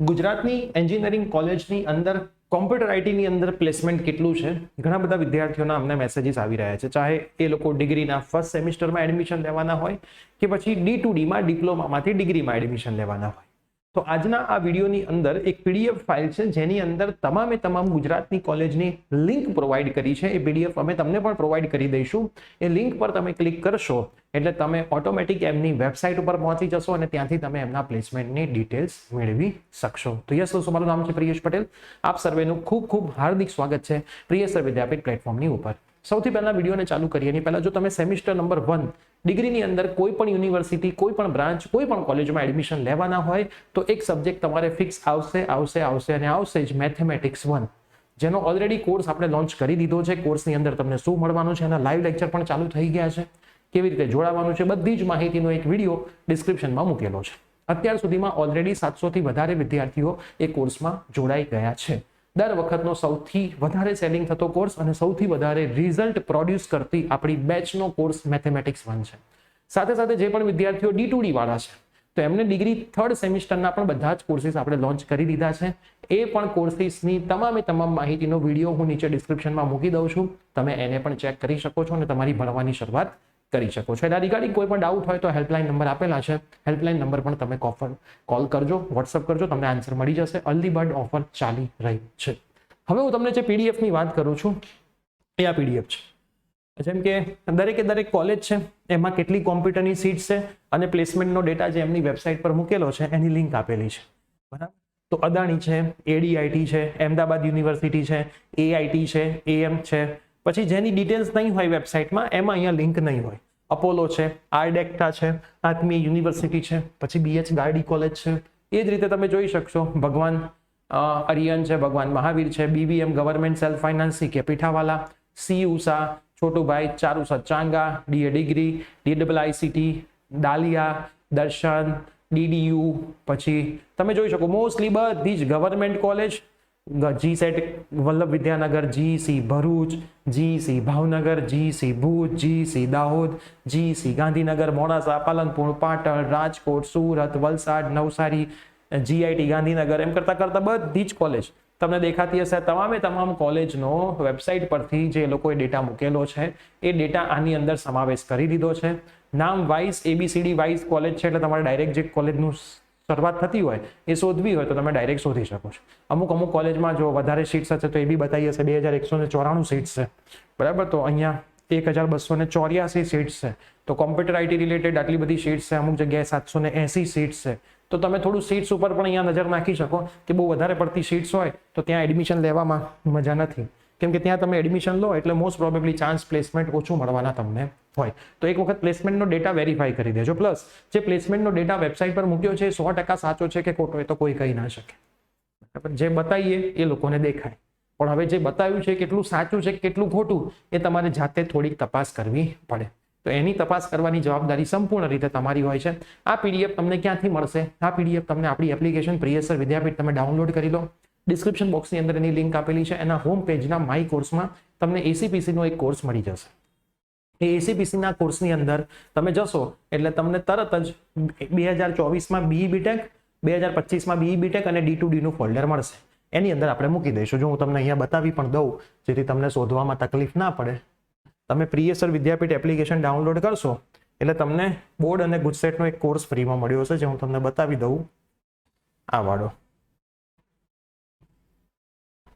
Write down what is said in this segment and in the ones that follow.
ગુજરાતની એન્જિનિયરિંગ કોલેજની અંદર કોમ્પ્યુટર આઈટીની અંદર પ્લેસમેન્ટ કેટલું છે? ઘણા બધા વિદ્યાર્થીઓના અમને મેસેજીસ આવી રહ્યા છે, ચાહે એ લોકો ડિગ્રીના ફર્સ્ટ સેમિસ્ટરમાં એડમિશન લેવાના હોય કે પછી D2Dમાં ડિપ્લોમામાંથી ડિગ્રીમાં એડમિશન લેવાના હોય. તો આજના આ વિડીયોની અંદર એક PDF ફાઇલ છે જેની અંદર તમામે તમામ ગુજરાતની કોલેજની લિંક પ્રોવાઈડ કરી છે. એ PDF અમે તમને પણ પ્રોવાઈડ કરી દઈશું. એ લિંક પર તમે ક્લિક કરશો એટલે તમે ઓટોમેટિક એમની વેબસાઇટ ઉપર પહોંચી જશો અને ત્યાંથી તમે એમના પ્લેસમેન્ટની ડિટેલ્સ મેળવી શકશો. તો યસ દોસ્તો, મારું નામ છે પ્રિયેશ પટેલ. આપ સર્વેનું ખૂબ ખૂબ હાર્દિક સ્વાગત છે પ્રિયેશ સર વિદ્યાપીઠ પ્લેટફોર્મની ઉપર. સૌથી પહેલા વિડીયોને ચાલુ કરીએ એની પહેલા જો તમે સેમિસ્ટર નંબર 1 ડિગ્રીની અંદર કોઈ પણ યુનિવર્સિટી, કોઈ પણ બ્રાન્ચ, કોઈ પણ કોલેજમાં એડમિશન લેવાના હોય તો એક સબ્જેક્ટ તમારે ફિક્સ આવશે અને આવશે જ મેથેમેટિક્સ 1, જેનો ઓલરેડી કોર્સ આપણે લોન્ચ કરી દીધો છે. કોર્સની અંદર તમને શું મળવાનું છે એના લાઈવ લેક્ચર પણ ચાલુ થઈ ગયા છે. કેવી રીતે જોડાવાનું છે બધી જ માહિતીનો એક વિડીયો ડિસ્ક્રિપ્શનમાં મૂકેલો છે. અત્યાર સુધીમાં ઓલરેડી 700 થી વધારે વિદ્યાર્થીઓ એ કોર્સમાં જોડાઈ ગયા છે. દર વખતનો સૌથી વધારે સેલિંગ થતો કોર્સ અને સૌથી વધારે રિઝલ્ટ પ્રોડ્યુસ કરતી આપણી બેચનો કોર્સ મેથેમેટિક્સ 1 છે. સાથે સાથે જે પણ વિદ્યાર્થીઓ D2D વાળા છે તો એમને ડિગ્રી થર્ડ સેમિસ્ટરના પણ બધા જ કોર્સીસ આપણે લોન્ચ કરી દીધા છે. એ પણ કોર્સીસની તમામે તમામ માહિતીનો વિડીયો હું નીચે ડિસ્ક્રિપ્શનમાં મૂકી દઉં છું. તમે એને પણ ચેક કરી શકો છો અને તમારી ભણવાની શરૂઆત કરી શકો છો. એના રિગાર્ડિંગ કોઈ પણ ડાઉટ હોય તો હેલ્પલાઇન નંબર આપેલા છે. હેલ્પલાઇન નંબર પણ તમે કોલ કરજો, વોટ્સઅપ કરજો, તમને આન્સર મળી જશે. અર્લી બર્ડ ઓફર ચાલી રહી છે. હવે હું તમને જે PDF ની વાત કરું છું એ આ PDF છે. જેમ કે દરેક કોલેજ છે એમાં કેટલી કોમ્પ્યુટરની સીટ્સ છે અને પ્લેસમેન્ટનો ડેટા જે એમની વેબસાઇટ પર મૂકેલો છે એની લિંક આપેલી છે, બરાબર. તો અદાણી છે, ADIT છે, અમદાવાદ યુનિવર્સિટી છે, AIT છે, AM છે, પછી જેની ડિટેલ્સ નહીં હોય વેબસાઇટમાં એમાં અહીંયા લિંક નહીં હોય. અપોલો છે, આર્ડેક્ટા છે, આત્મીય યુનિવર્સિટી છે, પછી BH ગાર્ડી કોલેજ છે. એ જ રીતે તમે જોઈ શકશો ભગવાન અરિયન છે, ભગવાન મહાવીર છે, BVM ગવર્મેન્ટ સેલ્ફ ફાઇનાન્સ કે Pithawala, CUSA, Chhotubhai, Charusat Changa, DA degree, DIICT, Dalia, Darshan, DDU, પછી તમે જોઈ શકો મોસ્ટલી બધી જ government college. GSET Vallabh Vidyanagar, GC Bharuch, GC Bhavnagar, GC Bhuj, GC Dahod, GC Gandhinagar, Modasa, Palanpur, Patan, Rajkot, Surat, Valsad, Navsari, GIT Gandhinagar, એમ કરતા બધી જ કોલેજ તમને દેખાતી હશે. તમામે તમામ કોલેજનો વેબસાઇટ પરથી જે લોકોએ ડેટા મૂકેલો છે એ ડેટા આની અંદર સમાવેશ કરી દીધો છે. નામ વાઇઝ, ABCD વાઇઝ કોલેજ છે એટલે તમારે ડાયરેક્ટ જે કોલેજનું શરૂઆત થતી હોય એ શોધવી હોય તો તમે ડાયરેક્ટ શોધી શકો છો. અમુક કોલેજમાં જો વધારે સીટ્સ હશે તો એ બી બતાવી હશે 2194 સીટ્સ છે, બરાબર. તો અહીંયા 1284 સીટ્સ છે. તો કોમ્પ્યુટર IT રિલેટેડ આટલી બધી સીટ્સ છે. અમુક જગ્યાએ 780 સીટ્સ છે. તો તમે થોડું સીટ્સ ઉપર પણ અહીંયા નજર નાખી શકો કે બહુ વધારે પડતી સીટ્સ હોય તો ત્યાં એડમિશન લેવામાં મજા નથી, કેમ કે ત્યાં તમે એડમિશન લો એટલે મોસ્ટ પ્રોબેબલી ચાન્સ પ્લેસમેન્ટ ઓછું મળવાના તમને હોય. તો એક વખત પ્લેસમેન્ટનો ડેટા વેરીફાઈ કરી દેજો. પ્લસ જે પ્લેસમેન્ટનો ડેટા વેબસાઇટ પર મૂક્યો છે એ 100% સાચો છે કે ખોટો એ તો કોઈ કહી ના શકે, બરાબર. જે બતાવીએ એ લોકોને દેખાય, પણ હવે જે બતાવ્યું છે કેટલું સાચું છે કેટલું ખોટું એ તમારે જાતે થોડીક તપાસ કરવી પડે. તો એની તપાસ કરવાની જવાબદારી સંપૂર્ણ રીતે તમારી હોય છે. આ PDF તમને ક્યાંથી મળશે? આ PDF તમને આપણી એપ્લિકેશન પ્રિયેશ સર વિદ્યાપીઠ તમે ડાઉનલોડ કરી લો. ડિસ્ક્રિપ્શન બોક્સની અંદર એની લિંક આપેલી છે. એના હોમ પેજના માય કોર્સમાં તમને ACPC નો એક કોર્સ મળી જશે. એ ACPC ના કોર્સની અંદર તમે જશો એટલે તમને તરત જ 2024માં BE BTech, 2025માં BE BTech અને D2D નું ફોલ્ડર મળશે. એની અંદર આપણે મૂકી દઈશું. જો હું તમને અહીંયા બતાવી પણ દઉં જેથી તમને શોધવામાં તકલીફ ના પડે. તમે પ્રિયેશ સર વિદ્યાપીઠ એપ્લિકેશન ડાઉનલોડ કરશો એટલે તમને બોર્ડ અને ગુજસેટનો એક કોર્સ ફ્રીમાં મળ્યો હશે, જે હું તમને બતાવી દઉં. આ વાળો,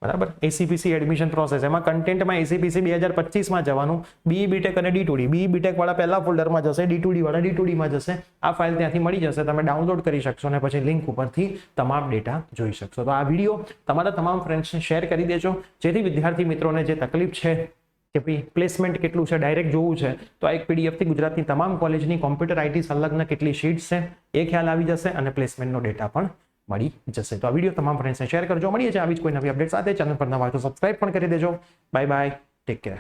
બરાબર. ACPC એડમિશન પ્રોસેસ, એમાં કન્ટેન્ટમાં ACPC 2025માં જવાનું. BE BTech અને D2D, BE BTech વાળા પહેલા ફોલ્ડરમાં જશે, D2D વાળા D2Dમાં જશે. આ ફાઇલ ત્યાંથી મળી જશે, તમે ડાઉનલોડ કરી શકશો અને પછી લિંક ઉપરથી તમામ ડેટા જોઈ શકશો. તો આ વિડીયો તમારા તમામ ફ્રેન્ડ્સને શેર કરી દેજો જેથી વિદ્યાર્થી મિત્રોને જે તકલીફ છે કે ભાઈ પ્લેસમેન્ટ કેટલું છે ડાયરેક્ટ જોવું છે તો આ એક PDF થી ગુજરાતની તમામ કોલેજની કોમ્પ્યુટર IT સંલગ્ન કેટલી શીટ્સ છે એ ખ્યાલ આવી જશે અને પ્લેસમેન્ટનો ડેટા પણ મળી જશે. તો આ વિડીયો તમામ ફ્રેન્ડ્સને શેર કરજો. મળીએ છીએ આવી જ કોઈ નવી અપડેટ સાથે. ચેનલ પર નવા હોય તો સબસ્ક્રાઇબ પણ કરી દેજો. Bye bye, take care.